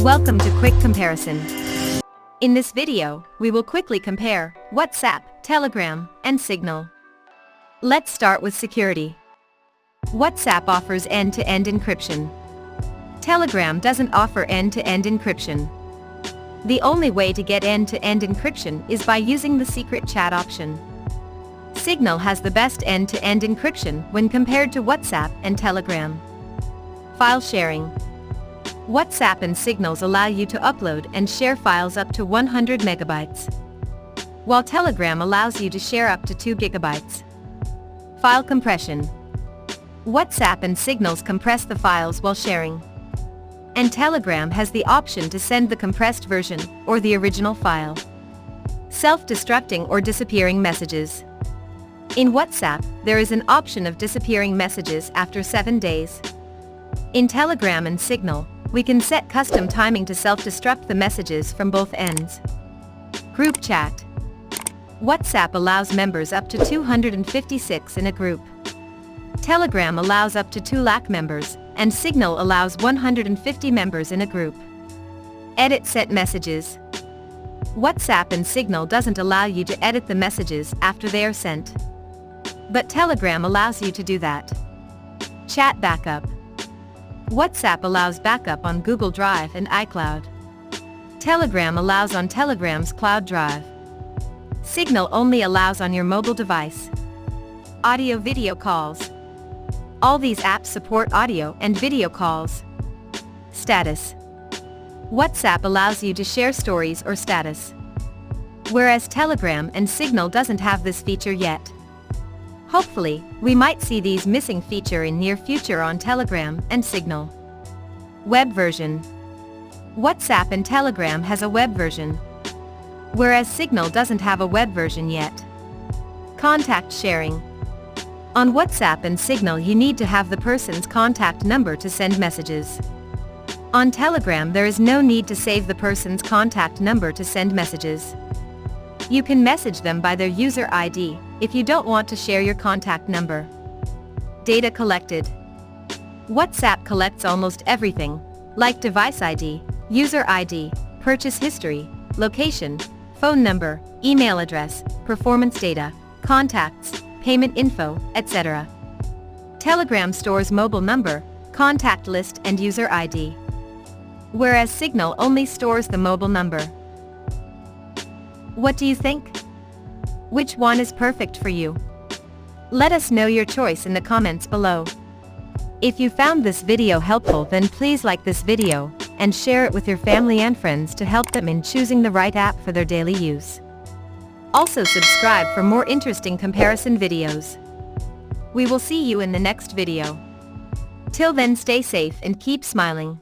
Welcome to Quick Comparison. In this video, we will quickly compare WhatsApp, Telegram, and Signal. Let's start with security. WhatsApp offers end-to-end encryption. Telegram doesn't offer end-to-end encryption. The only way to get end-to-end encryption is by using the secret chat option. Signal has the best end-to-end encryption when compared to WhatsApp and Telegram. File sharing. WhatsApp and Signals allow you to upload and share files up to 100 megabytes, while Telegram allows you to share up to 2 gigabytes. File compression. WhatsApp and Signals compress the files while sharing, and Telegram has the option to send the compressed version or the original file. Self-destructing or disappearing messages. In WhatsApp, there is an option of disappearing messages after 7 days. In Telegram and Signal, we can set custom timing to self-destruct the messages from both ends. Group chat. WhatsApp allows members up to 256 in a group. Telegram allows up to 2 lakh members, and Signal allows 150 members in a group. Edit set messages. WhatsApp and Signal doesn't allow you to edit the messages after they are sent, but Telegram allows you to do that. Chat backup. WhatsApp allows backup on Google Drive and iCloud. Telegram allows on Telegram's Cloud Drive. Signal only allows on your mobile device. Audio-video calls. All these apps support audio and video calls. Status. WhatsApp allows you to share stories or status, whereas Telegram and Signal doesn't have this feature yet. Hopefully, we might see these missing feature in near future on Telegram and Signal. Web version. WhatsApp and Telegram has a web version, whereas Signal doesn't have a web version yet. Contact sharing. On WhatsApp and Signal you need to have the person's contact number to send messages. On Telegram there is no need to save the person's contact number to send messages. You can message them by their user ID, if you don't want to share your contact number. Data collected. WhatsApp collects almost everything, like device ID, user ID, purchase history, location, phone number, email address, performance data, contacts, payment info, etc. Telegram stores mobile number, contact list and user ID, whereas Signal only stores the mobile number. What do you think? Which one is perfect for you? Let us know your choice in the comments below. If you found this video helpful, then please like this video, and share it with your family and friends to help them in choosing the right app for their daily use. Also subscribe for more interesting comparison videos. We will see you in the next video. Till then, stay safe and keep smiling.